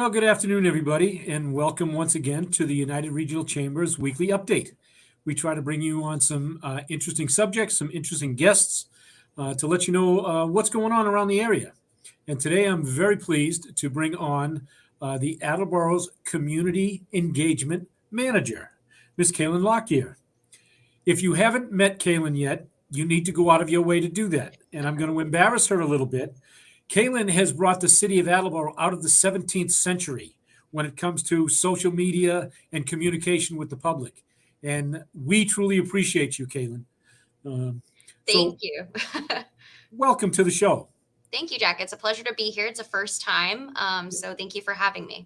Well, good afternoon, everybody, and welcome once again to the United Regional Chamber's weekly update. We try to bring you on some interesting subjects, some interesting guests to let you know what's going on around the area. And today I'm very pleased to bring on the Attleboro's Community Engagement Manager, Miss Kaylyn Lockyer. If you haven't met Kaylyn yet, you need to go out of your way to do that. And I'm going to embarrass her a little bit. Kaylyn has brought the city of Attleboro out of the 17th century when it comes to social media and communication with the public. And we truly appreciate you, Kaylyn. Thank you. Welcome to the show. Thank you, Jack. It's a pleasure to be here. It's a first time. So thank you for having me.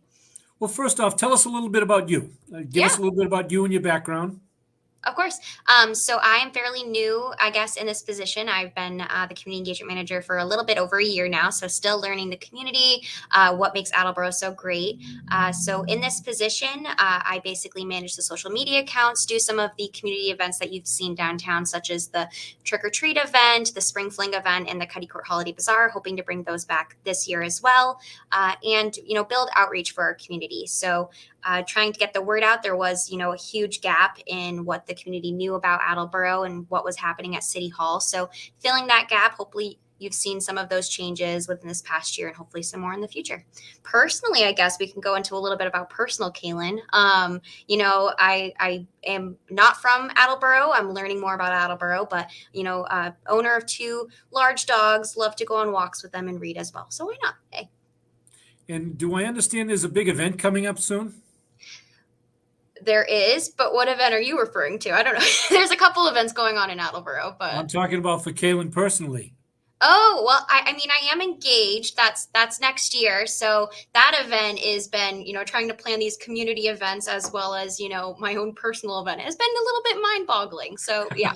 Well, first off, tell us a little bit about you. Give us a little bit about you and your background. Of course. So I am fairly new, I guess, in this position. I've been the community engagement manager for a little bit over a year now, so still learning the community, what makes Attleboro so great. So in this position, I basically manage the social media accounts, do some of the community events that you've seen downtown, such as the Trick or Treat event, the Spring Fling event, and the Cuddy Court Holiday Bazaar, hoping to bring those back this year as well, and build outreach for our community. So trying to get the word out. There was, a huge gap in what the community knew about Attleboro and what was happening at City Hall. So filling that gap, hopefully you've seen some of those changes within this past year and hopefully some more in the future. Personally, I guess we can go into a little bit about personal Kaylyn. I am not from Attleboro. I'm learning more about Attleboro, but, owner of two large dogs, love to go on walks with them and read as well. So why not? Hey. And do I understand there's a big event coming up soon? There is, but what event are you referring to? I don't know. There's a couple events going on in Attleboro, but I'm talking about for Kaylyn personally. Oh, well, I mean, I am engaged. That's next year. So that event has been, trying to plan these community events as well as, my own personal event has been a little bit mind-boggling. So, yeah.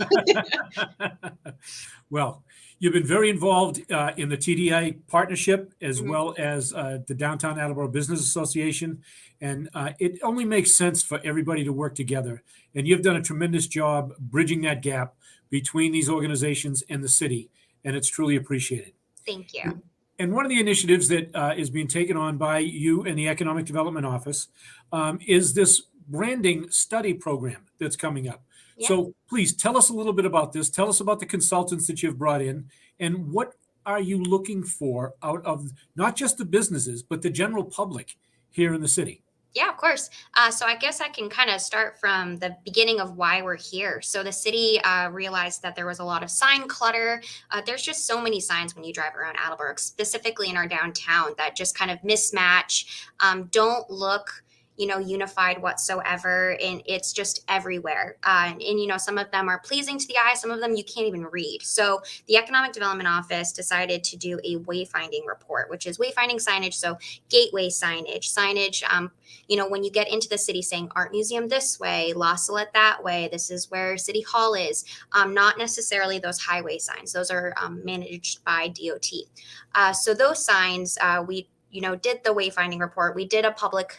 Well, you've been very involved in the TDI partnership as Mhm. well as the Downtown Attleboro Business Association. And it only makes sense for everybody to work together. And you've done a tremendous job bridging that gap between these organizations and the city. And it's truly appreciated. Thank you. And one of the initiatives that is being taken on by you and the Economic Development Office is this branding study program that's coming up. Yeah. So please tell us a little bit about this. Tell us about the consultants that you've brought in and what are you looking for out of not just the businesses, but the general public here in the city? Yeah, of course. So I guess I can kind of start from the beginning of why we're here. So the city realized that there was a lot of sign clutter. There's just so many signs when you drive around Attleboro, specifically in our downtown, that just kind of mismatch, don't look unified whatsoever, and it's just everywhere. And some of them are pleasing to the eye, some of them you can't even read. So the Economic Development Office decided to do a wayfinding report, which is wayfinding signage, so gateway signage, when you get into the city saying Art Museum this way, La Salette that way, this is where City Hall is, not necessarily those highway signs. Those are managed by DOT. So those signs, we did the wayfinding report. We did a public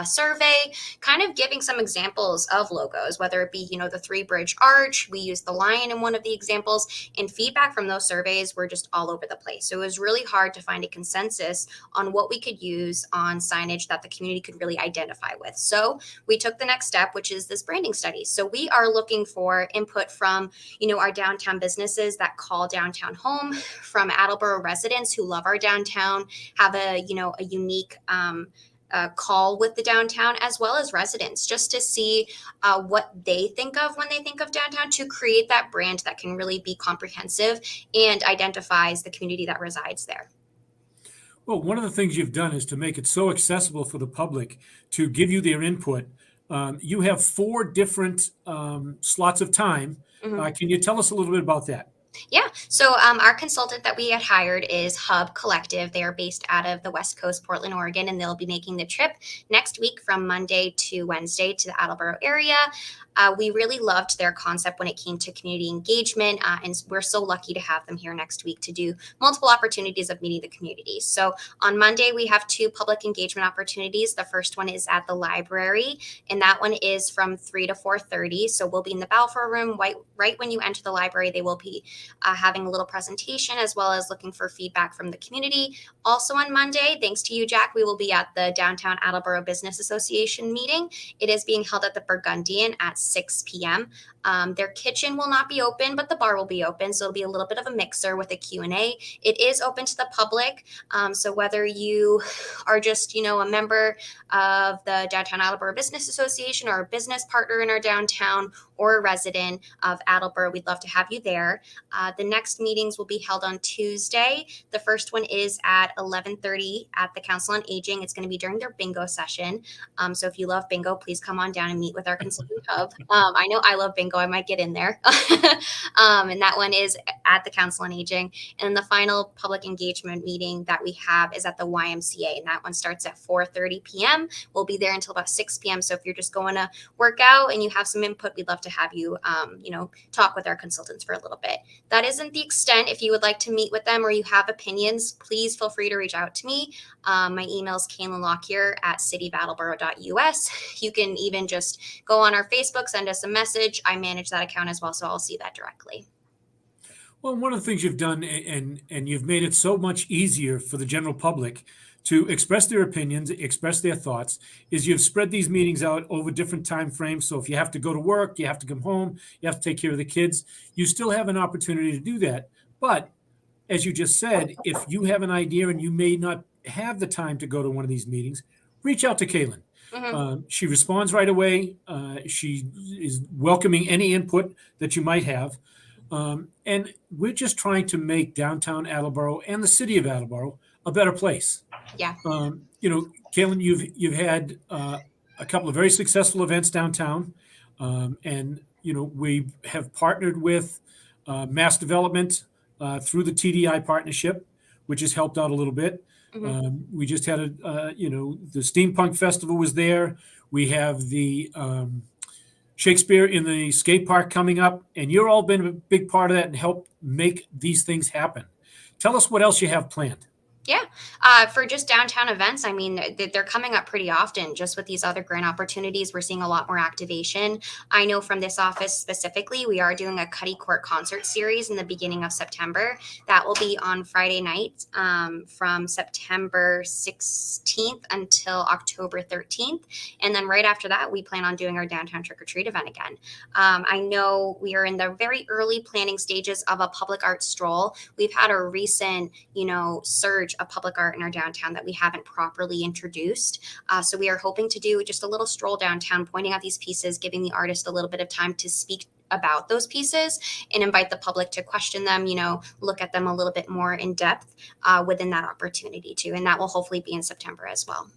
survey, kind of giving some examples of logos, whether it be, the Three Bridge Arch. We used the lion in one of the examples, and feedback from those surveys were just all over the place. So it was really hard to find a consensus on what we could use on signage that the community could really identify with. So we took the next step, which is this branding study. So we are looking for input from, our downtown businesses that call downtown home, from Attleboro residents who love our downtown, have a unique call with the downtown, as well as residents, just to see what they think of when they think of downtown, to create that brand that can really be comprehensive and identifies the community that resides there. Well, one of the things you've done is to make it so accessible for the public to give you their input. You have 4 different slots of time. Mhm. Can you tell us a little bit about that? Yeah. So our consultant that we had hired is Hub Collective. They are based out of the West Coast, Portland, Oregon, and they'll be making the trip next week from Monday to Wednesday to the Attleboro area. We really loved their concept when it came to community engagement, and we're so lucky to have them here next week to do multiple opportunities of meeting the community. So on Monday, we have two public engagement opportunities. The first one is at the library, and that one is from 3 to 4:30. So we'll be in the Balfour room right when you enter the library. They will be having a little presentation as well as looking for feedback from the community. Also on Monday, thanks to you, Jack, we will be at the Downtown Attleboro Business Association meeting. It is being held at the Burgundian at 6 p.m. Their kitchen will not be open, but the bar will be open. So it'll be a little bit of a mixer with a Q&A. It is open to the public. So whether you are just, a member of the Downtown Attleboro Business Association or a business partner in our downtown or a resident of Attleboro, we'd love to have you there. The next meetings will be held on Tuesday. The first one is at 11:30 at the Council on Aging. It's going to be during their bingo session. So if you love bingo, please come on down and meet with our consultant hub. I know I love bingo. I might get in there. And that one is at the Council on Aging. And the final public engagement meeting that we have is at the YMCA. And that one starts at 4:30 p.m. We'll be there until about 6 p.m. So if you're just going to work out and you have some input, we'd love to have you, talk with our consultants for a little bit. That isn't the extent. If you would like to meet with them or you have opinions, please feel free to reach out to me. My email is Kaylyn Lockyer at cityofattleboro.us. You can even just go on our Facebook, send us a message. I manage that account as well, so I'll see that directly. Well, one of the things you've done, and you've made it so much easier for the general public to express their opinions, express their thoughts, is you've spread these meetings out over different time frames. So if you have to go to work, you have to come home, you have to take care of the kids, you still have an opportunity to do that. But as you just said, if you have an idea and you may not have the time to go to one of these meetings, reach out to Kaylyn. She responds right away. She is welcoming any input that you might have. And we're just trying to make downtown Attleboro and the city of Attleboro a better place. Yeah. Kaylyn, you've had a couple of very successful events downtown, and we have partnered with Mass Development through the TDI partnership, which has helped out a little bit. We just had the Steampunk Festival was there. We have the Shakespeare in the skate park coming up, and you've all been a big part of that and helped make these things happen. Tell us what else you have planned. Yeah. For just downtown events, I mean, they're coming up pretty often. Just with these other grant opportunities, we're seeing a lot more activation. I know from this office specifically, we are doing a Cuddy Court concert series in the beginning of September. That will be on Friday night from September 16th until October 13th. And then right after that, we plan on doing our downtown trick or treat event again. I know we are in the very early planning stages of a public art stroll. We've had a recent, surge of public art in our downtown that we haven't properly introduced. So we are hoping to do just a little stroll downtown, pointing out these pieces, giving the artist a little bit of time to speak about those pieces and invite the public to question them, look at them a little bit more in depth within that opportunity too. And that will hopefully be in September as well.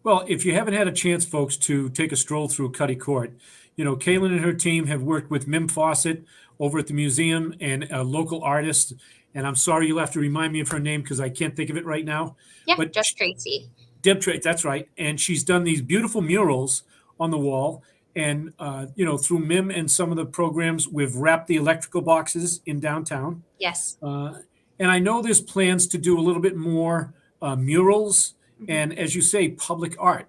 Well, if you haven't had a chance, folks, to take a stroll through Cuddy Court, Kaylyn and her team have worked with Mim Fawcett over at the museum and a local artist. And I'm sorry, you'll have to remind me of her name because I can't think of it right now. Yeah, but just Tracy. Deb Tracy, that's right. And she's done these beautiful murals on the wall. And, through MIM and some of the programs, we've wrapped the electrical boxes in downtown. Yes. And I know there's plans to do a little bit more murals and, as you say, public art.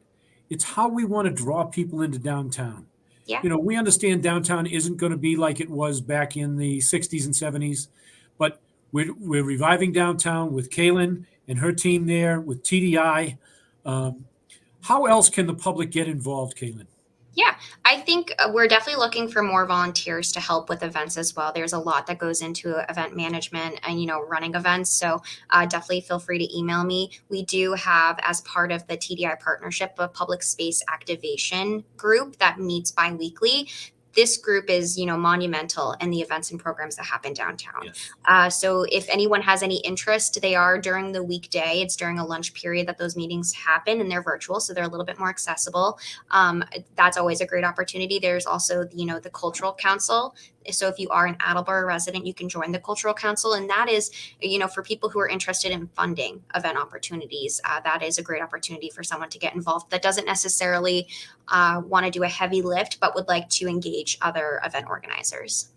It's how we want to draw people into downtown. Yeah. We understand downtown isn't going to be like it was back in the 60s and 70s, but we're reviving downtown with Kaylyn and her team there with TDI. How else can the public get involved, Kaylyn? Yeah, I think we're definitely looking for more volunteers to help with events as well. There's a lot that goes into event management and, running events. So definitely feel free to email me. We do have, as part of the TDI partnership, a public space activation group that meets biweekly. This group is, monumental in the events and programs that happen downtown. Yes. So if anyone has any interest, they are during the weekday. It's during a lunch period that those meetings happen, and they're virtual, so they're a little bit more accessible. That's always a great opportunity. There's also, the Cultural Council So if you are an Attleboro resident, you can join the Cultural Council. And that is, for people who are interested in funding event opportunities, that is a great opportunity for someone to get involved that doesn't necessarily want to do a heavy lift, but would like to engage other event organizers.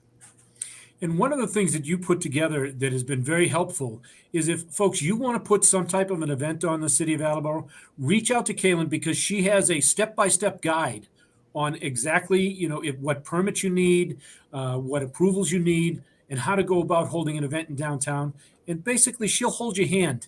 And one of the things that you put together that has been very helpful is if folks, you want to put some type of an event on the city of Attleboro, reach out to Kaylyn because she has a step-by-step guide on exactly, what permits you need, what approvals you need, and how to go about holding an event in downtown. And basically, she'll hold your hand,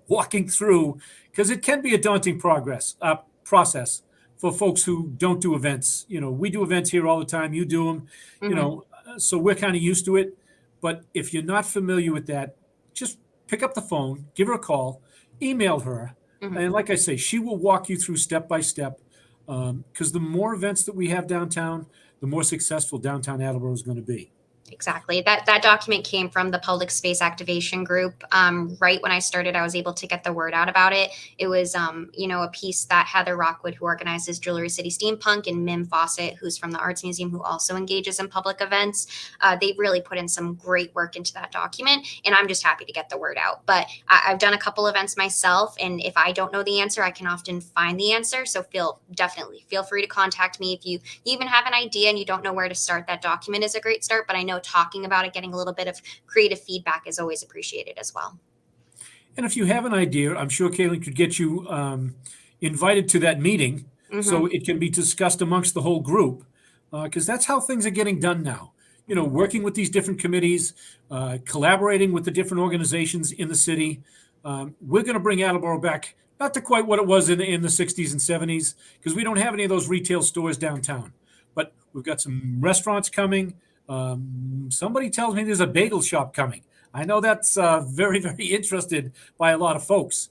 walking through, because it can be a daunting process for folks who don't do events. We do events here all the time. You do them, Mhm. so we're kind of used to it. But if you're not familiar with that, just pick up the phone, give her a call, email her. Mhm. And like I say, she will walk you through step by step. Because the more events that we have downtown, the more successful downtown Attleboro is going to be. Exactly. That document came from the Public Space Activation Group. Right when I started, I was able to get the word out about it. It was, a piece that Heather Rockwood, who organizes Jewelry City Steampunk, and Mim Fawcett, who's from the Arts Museum, who also engages in public events. They really put in some great work into that document, and I'm just happy to get the word out. But I've done a couple events myself, and if I don't know the answer, I can often find the answer. So definitely feel free to contact me if you even have an idea and you don't know where to start. That document is a great start, but I know talking about it, getting a little bit of creative feedback is always appreciated as well. And if you have an idea, I'm sure Kaylyn could get you invited to that meeting so Hmm. it can be discussed amongst the whole group, because that's how things are getting done now. Working with these different committees, collaborating with the different organizations in the city. We're going to bring Attleboro back, not to quite what it was in the 60s and 70s, because we don't have any of those retail stores downtown. But we've got some restaurants coming. Somebody tells me there's a bagel shop coming. I know that's very, very interested by a lot of folks.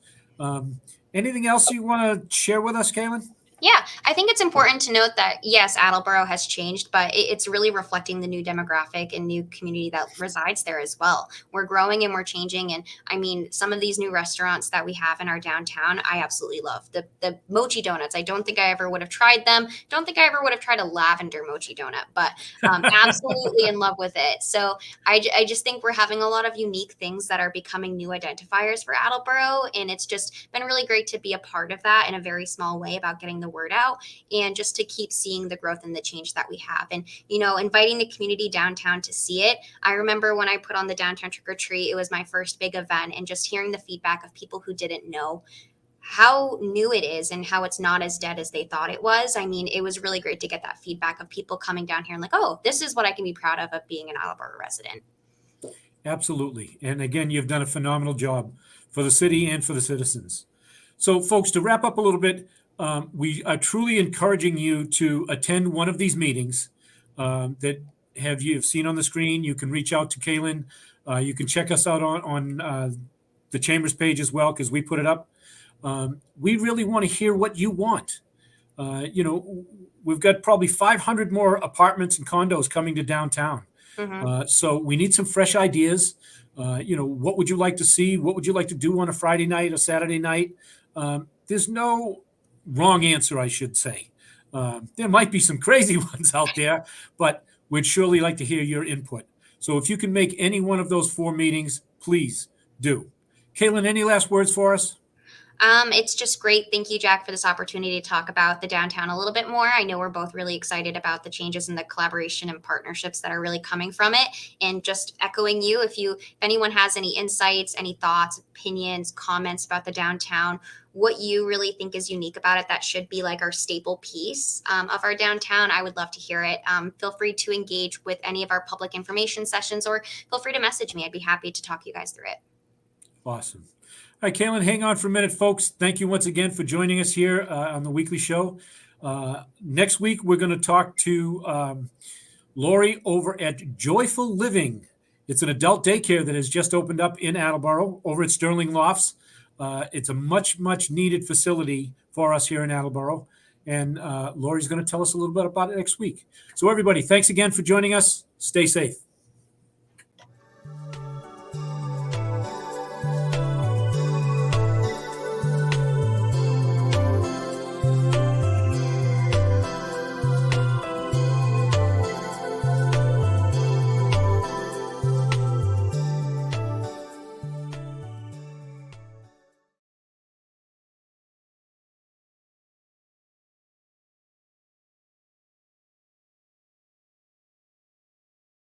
Anything else you want to share with us, Kaylyn? Yeah, I think it's important to note that yes, Attleboro has changed, but it's really reflecting the new demographic and new community that resides there as well. We're growing and we're changing, and I mean, some of these new restaurants that we have in our downtown, I absolutely love. The mochi donuts. I don't think I ever would have tried them. Don't think I ever would have tried a lavender mochi donut, but absolutely in love with it. So I just think we're having a lot of unique things that are becoming new identifiers for Attleboro, and it's just been really great to be a part of that in a very small way about getting the word out and just to keep seeing the growth and the change that we have. And, inviting the community downtown to see it. I remember when I put on the downtown trick or treat, it was my first big event, and just hearing the feedback of people who didn't know how new it is and how it's not as dead as they thought it was. I mean, it was really great to get that feedback of people coming down here and like, oh, this is what I can be proud of being an Attleboro resident. Absolutely. And again, you've done a phenomenal job for the city and for the citizens. So, folks, to wrap up a little bit, we are truly encouraging you to attend one of these meetings that you've seen on the screen. You can reach out to Kaylyn. You can check us out on the Chambers page as well, because we put it up. We really want to hear what you want. We've got probably 500 more apartments and condos coming to downtown. Mm-hmm. So we need some fresh ideas. What would you like to see? What would you like to do on a Friday night, a Saturday night? There's no wrong answer, I should say. There might be some crazy ones out there, but we'd surely like to hear your input. So if you can make any one of those 4 meetings, please do. Kaylyn, any last words for us? It's just great. Thank you, Jack, for this opportunity to talk about the downtown a little bit more. I know we're both really excited about the changes and the collaboration and partnerships that are really coming from it. And just echoing you, if anyone has any insights, any thoughts, opinions, comments about the downtown, what you really think is unique about it, that should be like our staple piece of our downtown, I would love to hear it. Feel free to engage with any of our public information sessions, or feel free to message me. I'd be happy to talk you guys through it. Awesome. All right, Kaylyn, hang on for a minute, folks. Thank you once again for joining us here on the weekly show. Next week, we're going to talk to Lori over at Joyful Living. It's an adult daycare that has just opened up in Attleboro over at Sterling Lofts. It's a much, much needed facility for us here in Attleboro. And Lori's going to tell us a little bit about it next week. So everybody, thanks again for joining us. Stay safe.